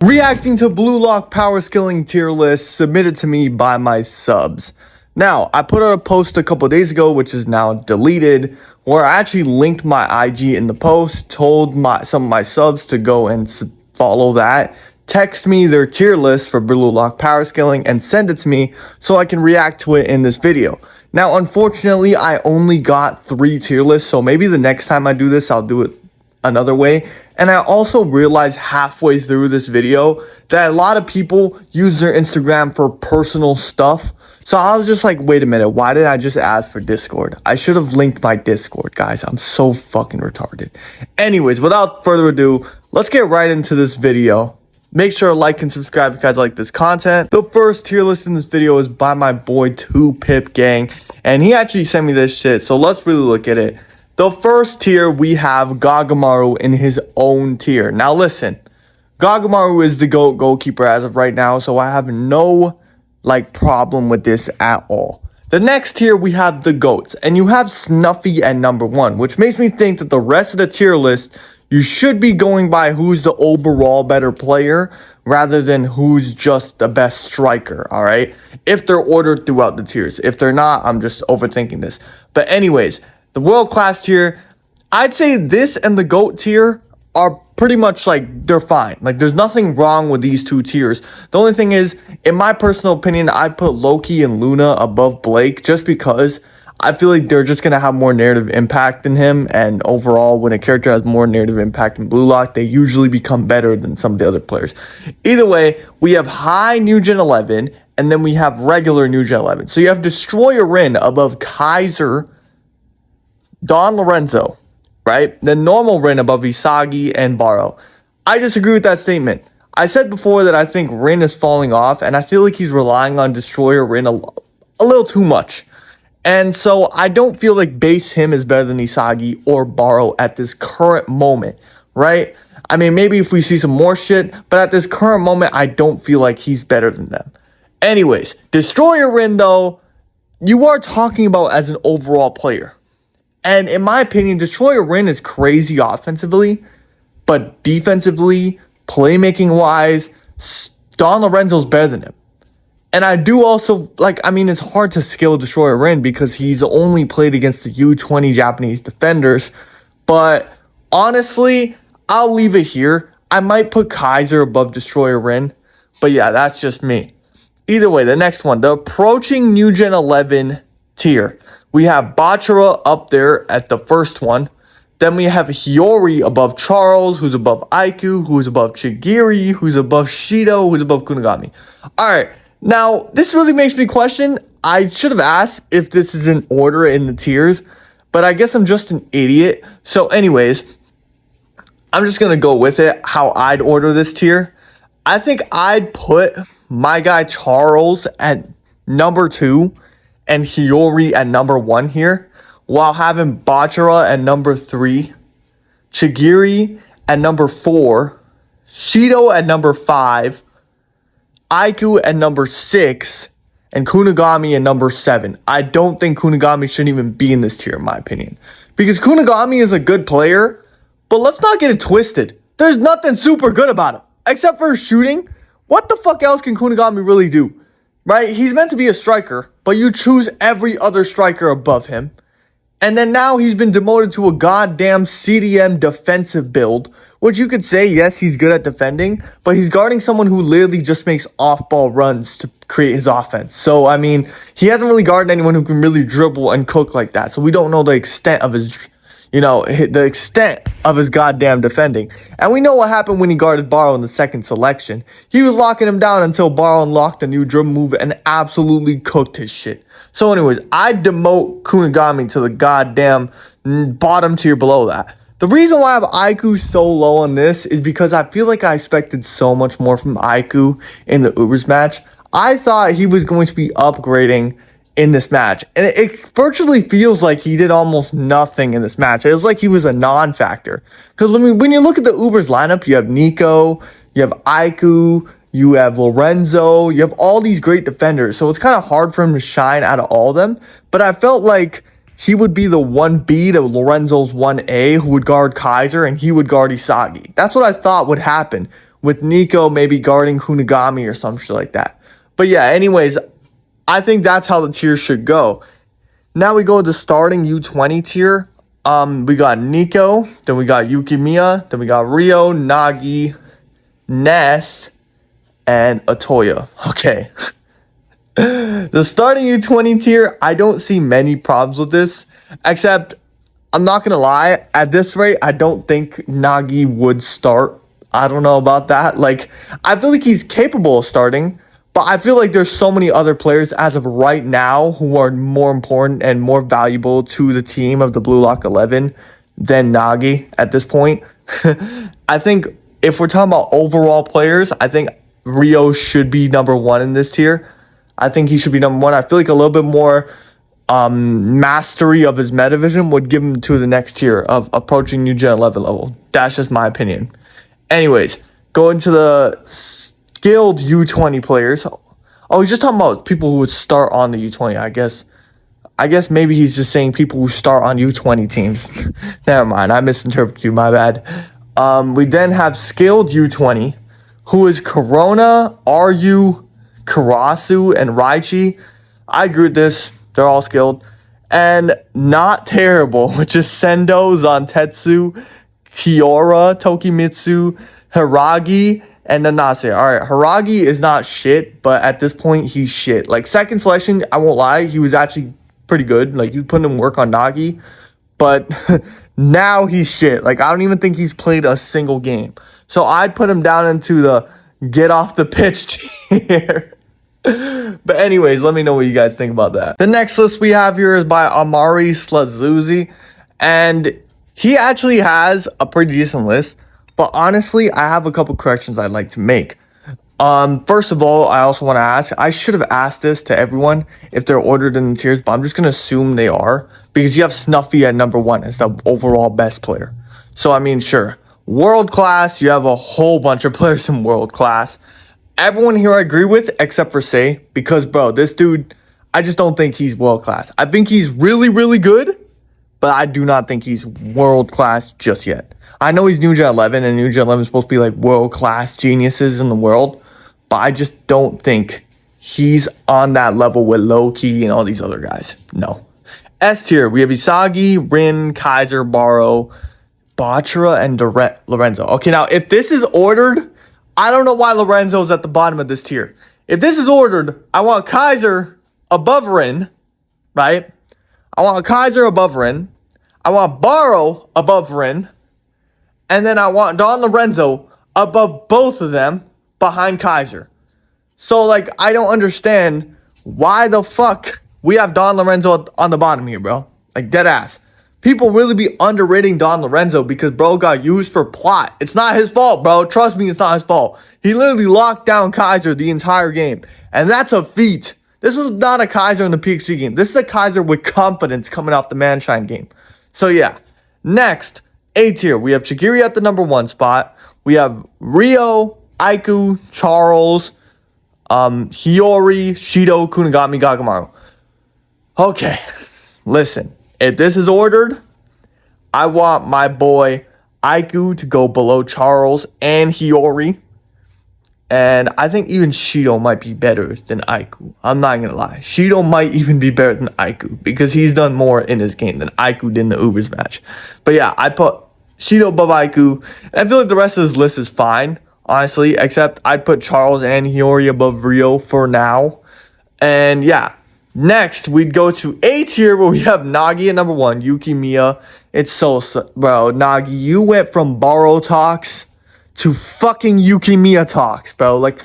Reacting to bluelock power skilling tier list submitted to me by my subs. Now, I put out a post a couple days ago, which is now deleted, where I actually linked my IG in the post, told some of my subs to go and follow that, text me their tier list for bluelock power skilling, and send it to me so I can react to it in this video. Now, unfortunately, I only got 3 tier lists, so maybe the next time I do this, I'll do it another way. And I also realized halfway through this video that a lot of people use their Instagram for personal stuff. So I was just like, wait a minute, why did I just ask for Discord? I should have linked my Discord, guys. I'm so fucking retarded. Anyways, without further ado, let's get right into this video. Make sure to like and subscribe if you guys like this content. The first tier list in this video is by my boy 2Pip Gang, and he actually sent me this shit, so let's really look at it. The first tier, we have Gagamaru in his own tier. Now listen, Gagamaru is the GOAT goalkeeper as of right now, so I have no problem with this at all. The next tier, we have the GOATs, and you have Snuffy at number 1, which makes me think that the rest of the tier list, you should be going by who's the overall better player rather than who's just the best striker, all right? If they're ordered throughout the tiers. If they're not, I'm just overthinking this. But anyways, the world class tier, I'd say this and the GOAT tier are pretty much they're fine. There's nothing wrong with these 2 tiers. The only thing is, in my personal opinion, I'd put Loki and Luna above Blake just because I feel like they're just going to have more narrative impact than him. And overall, when a character has more narrative impact in bluelock, they usually become better than some of the other players. Either way, we have high New Gen 11, and then we have regular New Gen 11. So you have Destroyer Rin above Kaiser, Don Lorenzo, right? Then normal Rin above Isagi and Baro. I disagree with that statement. I said before that I think Rin is falling off, and I feel like he's relying on Destroyer Rin a little too much. And so I don't feel like base him is better than Isagi or Baro at this current moment, right? I mean, maybe if we see some more shit, but at this current moment, I don't feel like he's better than them. Anyways, Destroyer Rin, though, you are talking about as an overall player. And in my opinion, Destroyer Rin is crazy offensively, but defensively, playmaking-wise, Don Lorenzo's better than him. And I do also, it's hard to skill Destroyer Rin because he's only played against the U20 Japanese defenders. But honestly, I'll leave it here. I might put Kaiser above Destroyer Rin. But yeah, that's just me. Either way, the next one, the approaching New Gen 11 tier. We have Bachara up there at the first one. Then we have Hiyori above Charles, who's above Aiku, who's above Chigiri, who's above Shido, who's above Kunigami. All right. Now, this really makes me question. I should have asked if this is in order in the tiers, but I guess I'm just an idiot. So anyways, I'm just going to go with it, how I'd order this tier. I think I'd put my guy Charles at number 2 and Hiyori at number 1 here, while having Bachara at number 3, Chigiri at number 4, Shido at number 5, Aiku at number 6, and Kunigami at number 7. I don't think Kunigami shouldn't even be in this tier, in my opinion. Because Kunigami is a good player, but let's not get it twisted. There's nothing super good about him, except for his shooting. What the fuck else can Kunigami really do? Right? He's meant to be a striker, but you choose every other striker above him. And then now he's been demoted to a goddamn CDM defensive build, which you could say, yes, he's good at defending, but he's guarding someone who literally just makes off-ball runs to create his offense. So, I mean, he hasn't really guarded anyone who can really dribble and cook like that. So we don't know the extent of his, goddamn defending. And we know what happened when he guarded Baro in the second selection. He was locking him down until Baro unlocked a new dribble move and absolutely cooked his shit. So anyways, I demote Kunigami to the goddamn bottom tier below that. The reason why I have Aiku so low on this is because I feel like I expected so much more from Aiku in the Ubers match. I thought he was going to be upgrading in this match, and it virtually feels like he did almost nothing in this match. It was like he was a non-factor. Because when you look at the Ubers lineup, you have Nico, you have Aiku, you have Lorenzo, you have all these great defenders. So it's kind of hard for him to shine out of all of them. But I felt like he would be the 1B to Lorenzo's 1A who would guard Kaiser and he would guard Isagi. That's what I thought would happen with Nico maybe guarding Hunagami or some shit like that. But yeah, anyways, I think that's how the tier should go. Now we go to the starting U20 tier. We got Nico, then we got Yukimiya, then we got Rio, Nagi, Ness, and Otoya. Okay. The starting U20 tier, I don't see many problems with this, except I'm not going to lie, at this rate, I don't think Nagi would start. I don't know about that. Like, I feel like he's capable of starting, but I feel like there's so many other players as of right now who are more important and more valuable to the team of the Blue Lock 11 than Nagi at this point. I think if we're talking about overall players, I think Rio should be number one in this tier. I think he should be number one. I feel like a little bit more mastery of his meta vision would give him to the next tier of approaching New Gen 11 level. That's just my opinion. Anyways, going to the skilled U20 players. Oh, he's just talking about people who would start on the U20. I guess maybe he's just saying people who start on U20 teams. Never mind, I misinterpreted you, my bad. We then have skilled U20, who is Corona, Ryu, Karasu, and Raichi. I agree with this. They're all skilled. And not terrible, which is Sendo, Zantetsu, Kiora, Tokimitsu, Hiragi, and Nanase. All right, Hiragi is not shit, but at this point, he's shit. Like, second selection, I won't lie, he was actually pretty good. Like, you put him work on Nagi, but now he's shit. Like, I don't even think he's played a single game. So I'd put him down into the get off the pitch tier. But anyways, let me know what you guys think about that. The next list we have here is by Amari Slazuzzi, and he actually has a pretty decent list, but honestly, I have a couple corrections I'd like to make. First of all, I also want to ask, I should have asked this to everyone if they're ordered in the tiers, but I'm just going to assume they are, because you have Snuffy at number one as the overall best player. So, I mean, sure, world class, you have a whole bunch of players in world class. Everyone here I agree with, except for Say, because, bro, this dude, I just don't think he's world class. I think he's really, really good, but I do not think he's world class just yet. I know he's New Gen 11, and New Gen 11 is supposed to be like world class geniuses in the world, but I just don't think he's on that level with Loki and all these other guys. No. S tier, we have Isagi, Rin, Kaiser, Baro, Bachara, and Lorenzo. Okay, now, if this is ordered, I don't know why Lorenzo's at the bottom of this tier. If this is ordered, I want Kaiser above Rin, right? I want Kaiser above Rin. I want Baro above Rin. And then I want Don Lorenzo above both of them behind Kaiser. So, like, I don't understand why the fuck we have Don Lorenzo on the bottom here, bro. Like, dead ass. People really be underrating Don Lorenzo because bro got used for plot. It's not his fault, bro. Trust me, it's not his fault. He literally locked down Kaiser the entire game. And that's a feat. This was not a Kaiser in the PXG game. This is a Kaiser with confidence coming off the Manshine game. So yeah. Next, A tier. We have Shigiri at the number one spot. We have Rio, Aiku, Charles, Hiyori, Shido, Kunigami, Gagamaru. Okay. Listen. If this is ordered, I want my boy Aiku to go below Charles and Hiyori. And I think even Shido might be better than Aiku. I'm not going to lie. Shido might even be better than Aiku because he's done more in his game than Aiku did in the Ubers match. But yeah, I put Shido above Aiku. And I feel like the rest of his list is fine, honestly, except I'd put Charles and Hiyori above Rio for now. And yeah. Next, we'd go to A tier where we have Nagi at number one, Yukimiya. It's so, bro, Nagi, you went from Baro talks to fucking Yukimiya talks, bro. Like,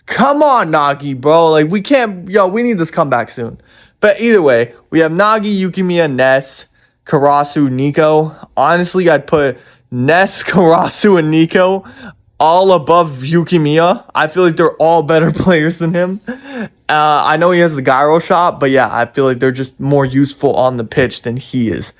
come on, Nagi, bro. Like, we can't, we need this comeback soon. But either way, we have Nagi, Yukimiya, Ness, Karasu, Nico. Honestly, I'd put Ness, Karasu, and Nico all above Yukimiya. I feel like they're all better players than him. I know he has the gyro shot, but yeah, I feel like they're just more useful on the pitch than he is.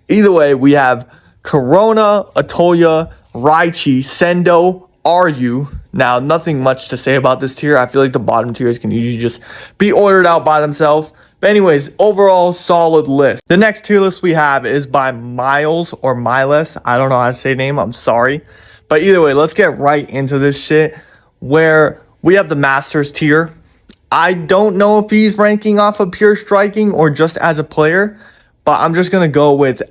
Either way, we have Corona, Otoya, Raichi, Sendo, Ryu. Now, nothing much to say about this tier. I feel like the bottom tiers can usually just be ordered out by themselves. But anyways, overall, solid list. The next tier list we have is by Miles or Miles. I don't know how to say name. I'm sorry. But either way, let's get right into this shit where we have the Masters tier. I don't know if he's ranking off of pure striking or just as a player, but I'm just going to go with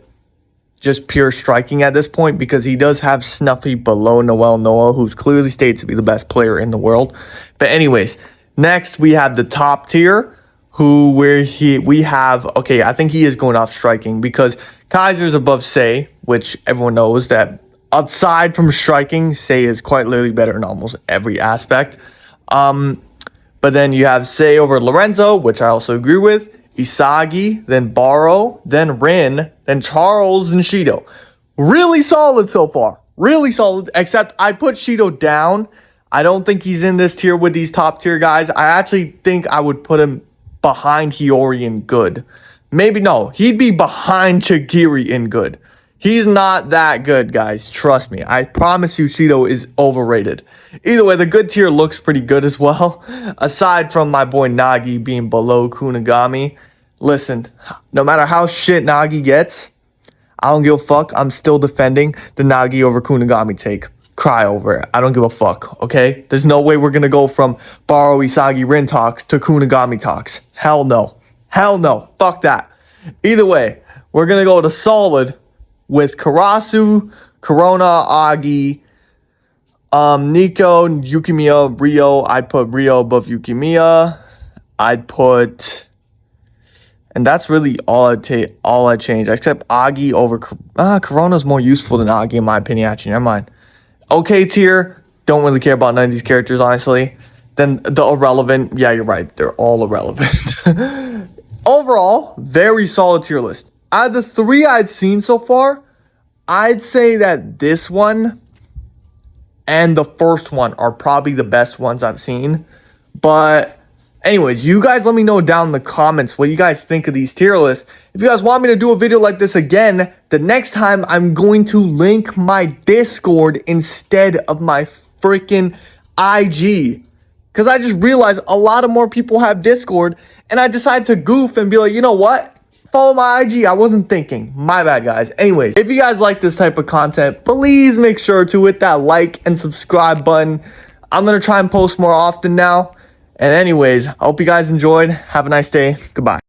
just pure striking at this point because he does have Snuffy below Noel Noah, who's clearly stated to be the best player in the world. But anyways, next we have the top tier, we have, okay, I think he is going off striking because Kaiser's above Say, which everyone knows that aside from striking, Say is quite literally better in almost every aspect. But then you have Say over Lorenzo, which I also agree with. Isagi, then Baro, then Rin, then Charles, and Shido. Really solid so far. Really solid, except I put Shido down. I don't think he's in this tier with these top tier guys. I actually think I would put him behind Hiyori in good. Maybe no, he'd be behind Chigiri in good. He's not that good, guys. Trust me. I promise you Shido is overrated. Either way, the good tier looks pretty good as well. Aside from my boy Nagi being below Kunigami. Listen, no matter how shit Nagi gets, I don't give a fuck. I'm still defending the Nagi over Kunigami take. Cry over it. I don't give a fuck, okay? There's no way we're going to go from Baro Isagi Rin talks to Kunigami talks. Hell no. Hell no. Fuck that. Either way, we're going to go to solid with Karasu, Corona, Agi, Nico, Yukimiya, Rio. I'd put Rio above Yukimiya. I'd put, and that's really all I change, except Agi over Corona's more useful than Agi in my opinion. Actually, never mind. Okay tier, don't really care about none of these characters honestly. Then the irrelevant, yeah, you're right, they're all irrelevant. Overall, very solid tier list. Out of the 3 I'd seen so far, I'd say that this one and the first one are probably the best ones I've seen. But anyways, you guys let me know down in the comments what you guys think of these tier lists. If you guys want me to do a video like this again, the next time I'm going to link my Discord instead of my freaking IG. Because I just realized a lot of more people have Discord, and I decided to goof and be like, you know what? Follow my IG. I wasn't thinking. My bad, guys. Anyways, if you guys like this type of content, please make sure to hit that like and subscribe button. I'm going to try and post more often now. And anyways, I hope you guys enjoyed. Have a nice day. Goodbye.